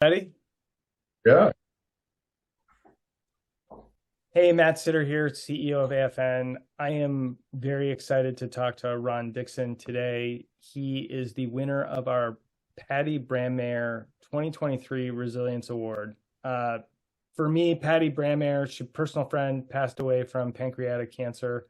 Ready? Yeah, Hey, Matt Sitter here, CEO of AFN. I am very excited to talk to Ron Dixon today. He is the winner of our Patty Brandmeier 2023 Resilience Award. Uh, for me, Patty Brandmeier, she's a personal friend, passed away from pancreatic cancer.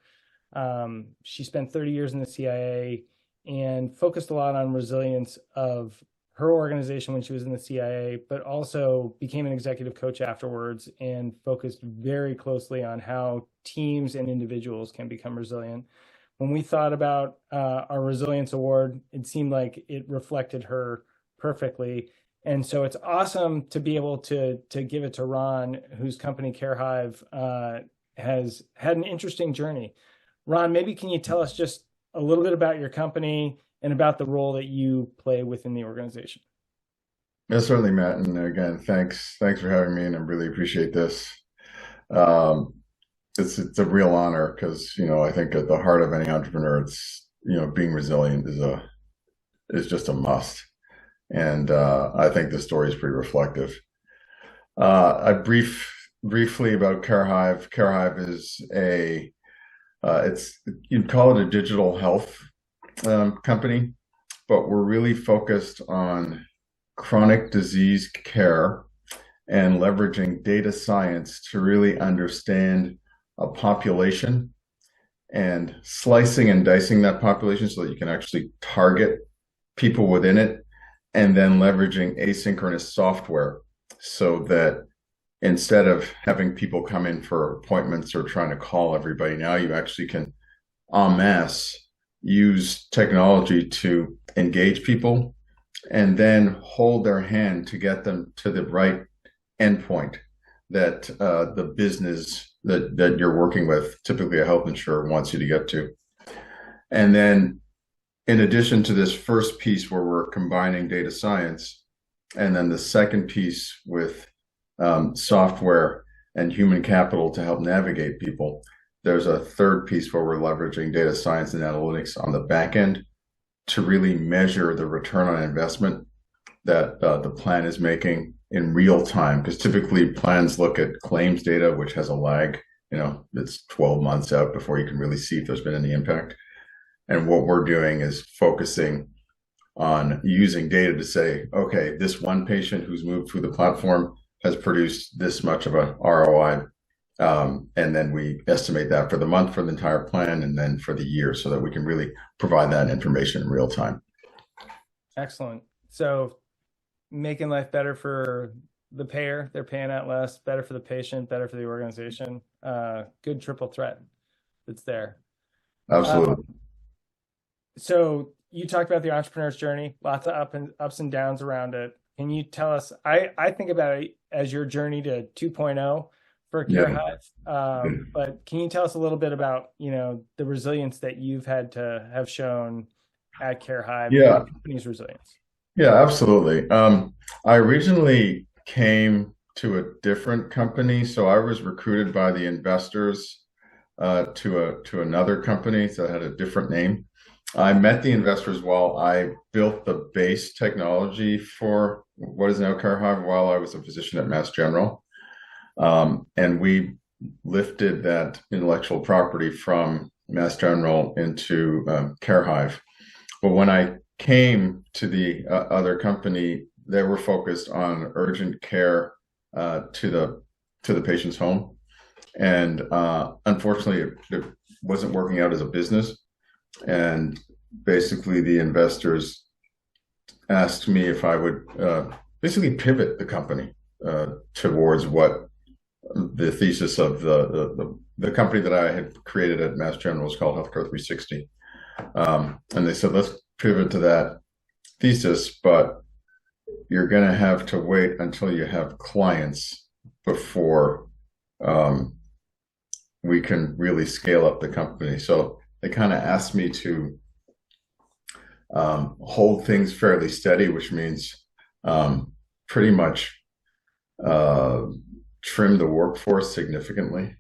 She spent 30 years in the CIA and focused a lot on resilience of her organization when she was in the CIA, but also became an executive coach afterwards and focused very closely on how teams and individuals can become resilient. When we thought about our Resilience Award, it seemed like it reflected her perfectly. And so it's awesome to be able to give it to Ron, whose company CareHive has had an interesting journey. Ron, maybe can you tell us just a little bit about your company and about the role that you play within the organization? certainly, Matt. And again, thanks for having me, and I really appreciate this. Um, it's a real honor because I think at the heart of any entrepreneur, it's being resilient is just a must, and I think the story is pretty reflective. I briefly about CareHive. CareHive is a it's you'd call it a digital health company, but we're really focused on chronic disease care and leveraging data science to really understand a population and slicing and dicing that population so that you can actually target people within it, and then leveraging asynchronous software so that instead of having people come in for appointments or trying to call everybody, now you actually can en masse use technology to engage people and then hold their hand to get them to the right endpoint that the business that you're working with, typically a health insurer, wants you to get to. And then in addition to this first piece where we're combining data science, and then the second piece with software and human capital to help navigate people, there's a third piece where we're leveraging data science and analytics on the back end to really measure the return on investment that the plan is making in real time. Because typically plans look at claims data, which has a lag. It's 12 months out before you can really see if there's been any impact. And what we're doing is focusing on using data to say, okay, this one patient who's moved through the platform has produced this much of a ROI. And then we estimate that for the month, for the entire plan, and then for the year so that we can really provide that information in real time. Excellent. So making life better for the payer, they're paying out less, better for the patient, better for the organization. Good triple threat that's there. Absolutely. Um, so you talked about the entrepreneur's journey, lots of ups and downs around it. Can you tell us? I think about it as your journey to 2.0 for Yeah. CareHive. But can you tell us a little bit about the resilience that you've had to have shown at CareHive and Yeah. the company's resilience? Yeah, absolutely. I originally came to a different company, so I was recruited by the investors to another company that had a different name. I met the investors while I built the base technology for what is now CareHive while I was a physician at Mass General. And we lifted that intellectual property from Mass General into CareHive. But when I came to the other company, they were focused on urgent care to the patient's home, and unfortunately, it wasn't working out as a business. And basically, the investors asked me if I would basically pivot the company towards what the thesis of the company that I had created at Mass General was called Healthcare 360. And they said, let's pivot to that thesis, but you're going to have to wait until you have clients before we can really scale up the company. So they kind of asked me to hold things fairly steady, which means pretty much trim the workforce significantly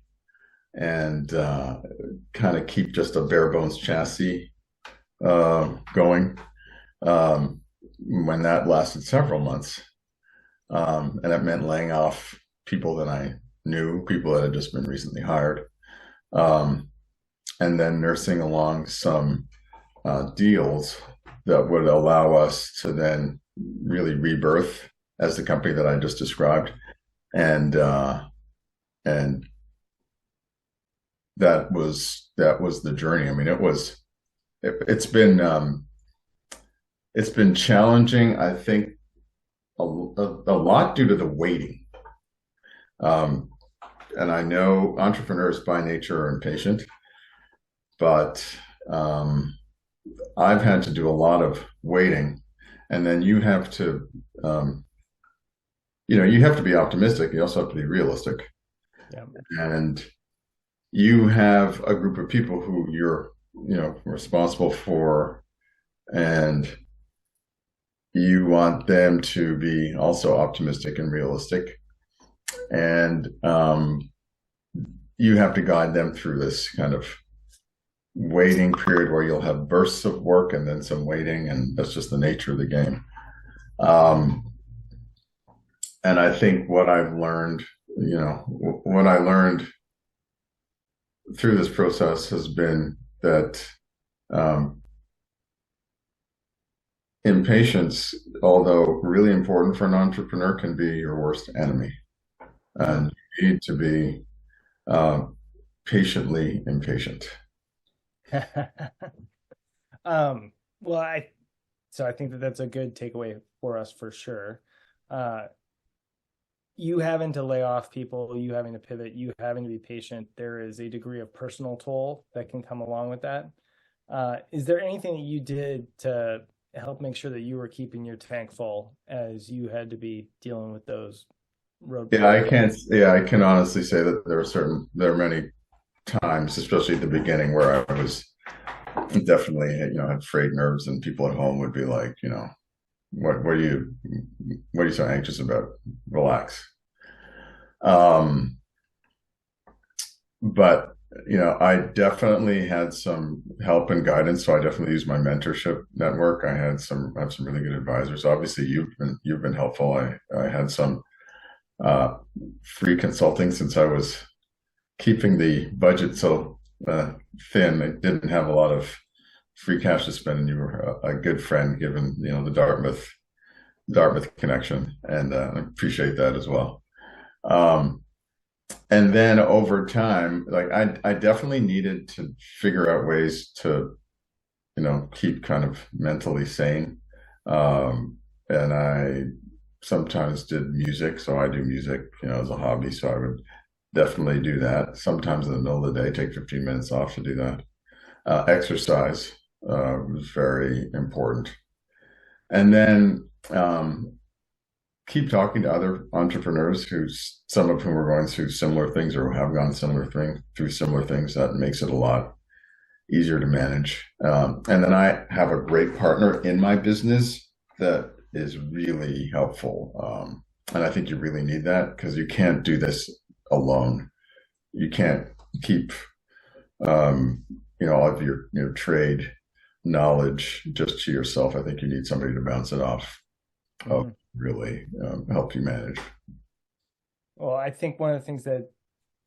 and kind of keep just a bare bones chassis going when that lasted several months. And it meant laying off people that I knew, people that had just been recently hired, um, and then nursing along some deals that would allow us to then really rebirth as the company that I just described. And and that was the journey. I mean, it's been challenging, I think, a lot due to the waiting. Um, and I know entrepreneurs by nature are impatient, but I've had to do a lot of waiting, and then you have to, um, you have to be optimistic. You also have to be realistic, Yeah. and you have a group of people who you're, responsible for, and you want them to be also optimistic and realistic, and you have to guide them through this kind of waiting period where you'll have bursts of work and then some waiting, and that's just the nature of the game. Um, and I think what I've learned, what I learned through this process has been that um, impatience, although really important for an entrepreneur, can be your worst enemy. And you need to be uh, patiently impatient. um, well, I think that that's a good takeaway for us for sure. Uh, you having to lay off people, you having to pivot, you having to be patient, there is a degree of personal toll that can come along with that. Is there anything that you did to help make sure that you were keeping your tank full as you had to be dealing with those roadblocks? I can honestly say that there are many times, especially at the beginning, where I was definitely, had frayed nerves, and people at home would be like, what are you so anxious about? Relax. Um, but I definitely had some help and guidance. So I definitely used my mentorship network. I have some really good advisors. Obviously, you've been helpful. I had some uh, free consulting since I was keeping the budget so thin. I didn't have a lot of free cash to spend, and you were a good friend, given the Dartmouth connection, and I appreciate that as well. Um, and then over time, like I definitely needed to figure out ways to, keep kind of mentally sane. And I sometimes did music, so I do music, as a hobby. So I would definitely do that. Sometimes in the middle of the day, take 15 minutes off to do that. Exercise was very important. And then keep talking to other entrepreneurs some of whom are going through similar things or have gone through similar things. That makes it a lot easier to manage. And then I have a great partner in my business that is really helpful. And I think you really need that, because you can't do this alone. You can't keep, all of your trade knowledge just to yourself. I think you need somebody to bounce it off of, really help you manage. Well, I think one of the things that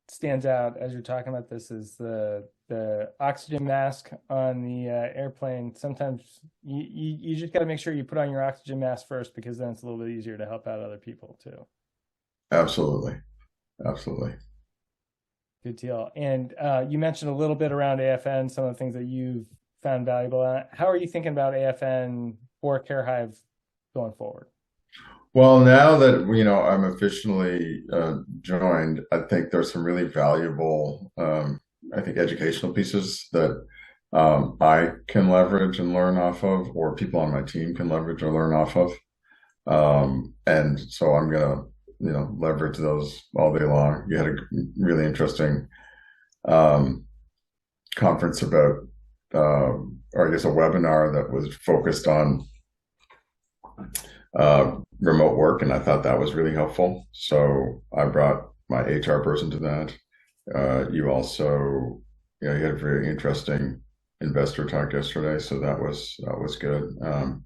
stands out as you're talking about this is the oxygen mask on the airplane. Sometimes you just got to make sure you put on your oxygen mask first, because then it's a little bit easier to help out other people too. Absolutely. Absolutely. Good deal. And you mentioned a little bit around AFN, some of the things that you've found valuable. How are you thinking about AFN for CareHive going forward? Well, now that I'm officially joined, I think there's some really valuable, I think, educational pieces that I can leverage and learn off of, or people on my team can leverage or learn off of. And so I'm gonna, leverage those all day long. You had a really interesting conference about, or I guess a webinar that was focused on remote work, and I thought that was really helpful. So I brought my HR person to that. You also, you had a very interesting investor talk yesterday, so that was good.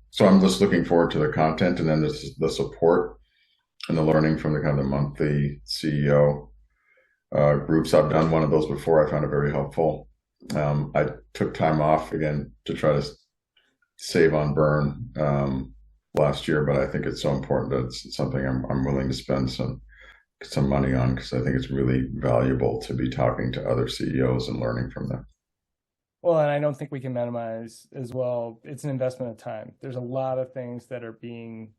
So I'm just looking forward to the content, and then the support and the learning from the kind of the monthly CEO groups. I've done one of those before. I found it very helpful. I took time off again to try to save on burn last year, but I think it's so important that it's something I'm willing to spend some money on, because I think it's really valuable to be talking to other CEOs and learning from them. Well, and I don't think we can minimize as well. It's an investment of time. There's a lot of things that are being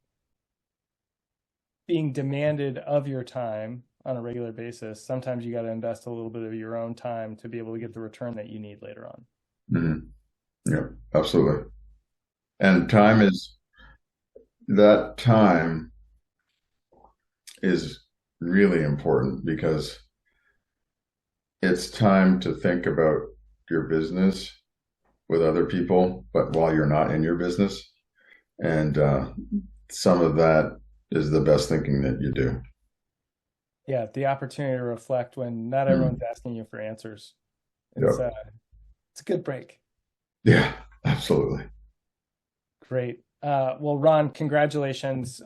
demanded of your time on a regular basis. Sometimes you got to invest a little bit of your own time to be able to get the return that you need later on. Mm-hmm. Yeah, absolutely. And time is really important, because it's time to think about your business with other people, but while you're not in your business. And some of that is the best thinking that you do. Yeah, the opportunity to reflect when not everyone's asking you for answers. It's Yep. It's a good break. Yeah, absolutely. Great. Well, Ron, congratulations.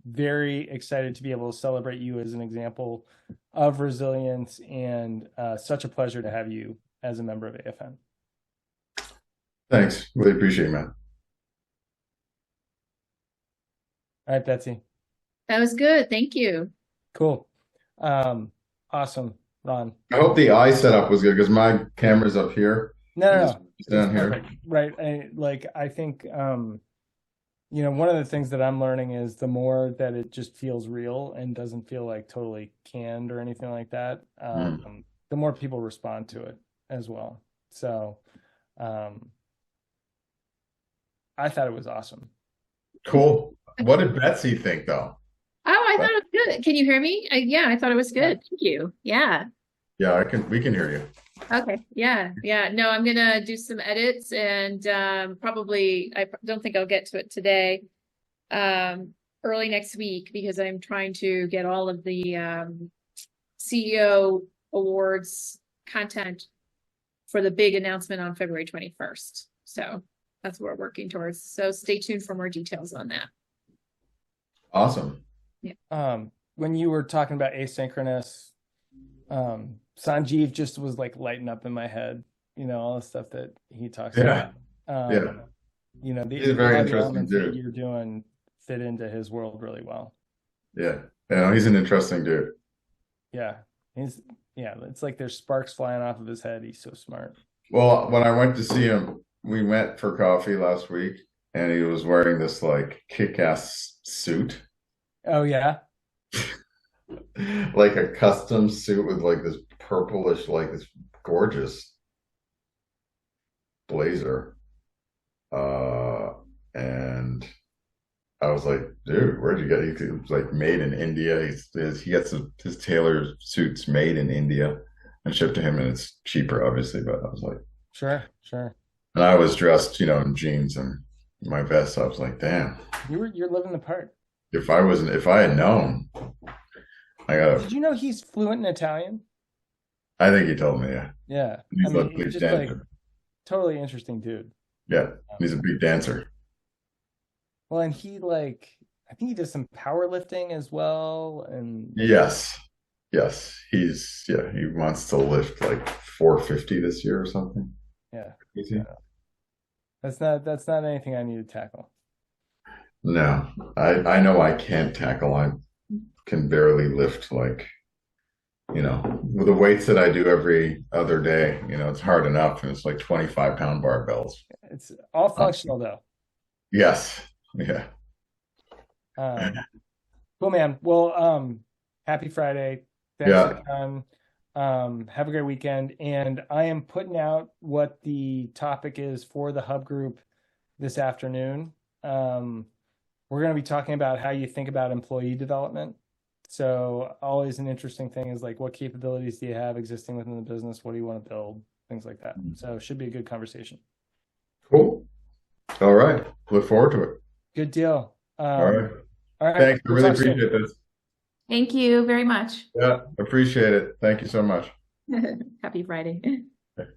Very excited to be able to celebrate you as an example of resilience, and such a pleasure to have you as a member of AFN. Thanks. Really appreciate it, man. All right, Betsy. That was good. Thank you. Cool. Awesome, Ron. I hope the eye setup was good, because my camera's up here. No. It's down here. Perfect. Right. I think, one of the things that I'm learning is the more that it just feels real and doesn't feel like totally canned or anything like that, the more people respond to it as well. So, I thought it was awesome. Cool. What did Betsy think, though? Oh, I thought it was good. Can you hear me? Yeah, I thought it was good. Thank you. Yeah. Yeah, we can hear you. Okay. Yeah. No, I'm gonna do some edits, and probably I don't think I'll get to it today. Early next week, because I'm trying to get all of the CEO awards content for the big announcement on February 21st. So that's what we're working towards. So stay tuned for more details on that. Awesome. Yeah. When you were talking about asynchronous, Sanjeev just was like lighting up in my head, all the stuff that he talks about. He's a very interesting dude. That you're doing fit into his world really well. Yeah. He's an interesting dude. Yeah. It's like there's sparks flying off of his head. He's so smart. Well, when I went to see him, we went for coffee last week, and he was wearing this like kick-ass suit. Oh yeah. Like a custom suit with like this purplish, like this gorgeous blazer. And I was like, dude, where'd you get it? It was like made in India. He gets his tailor suits made in India and shipped to him, and it's cheaper, obviously, but I was like, Sure. And I was dressed, in jeans and my vest. So I was like, damn. You're living the part. If I had known, Did you know he's fluent in Italian? I think he told me, yeah. Yeah. He's a big just dancer. like totally interesting dude. Yeah, he's a big dancer. Well, and I think he does some powerlifting as well. And yes. He wants to lift like 450 this year or something. Yeah. Easy. That's not anything I need to tackle. No, I know I can't tackle. I can barely lift, like, with the weights that I do every other day, it's hard enough, and it's like 25-pound barbells. It's all functional though. Yes. Yeah. Cool, man. Well, happy Friday. Thanks for coming. Have a great weekend. And I am putting out what the topic is for the Hub group this afternoon. We're going to be talking about how you think about employee development. So always an interesting thing is like, what capabilities do you have existing within the business? What do you want to build? Things like that. So it should be a good conversation. Cool. All right. Look forward to it. Good deal. All right. Thanks. I We'll really talk soon. appreciate this. Thank you very much. Yeah, appreciate it. Thank you so much. Happy Friday. Okay.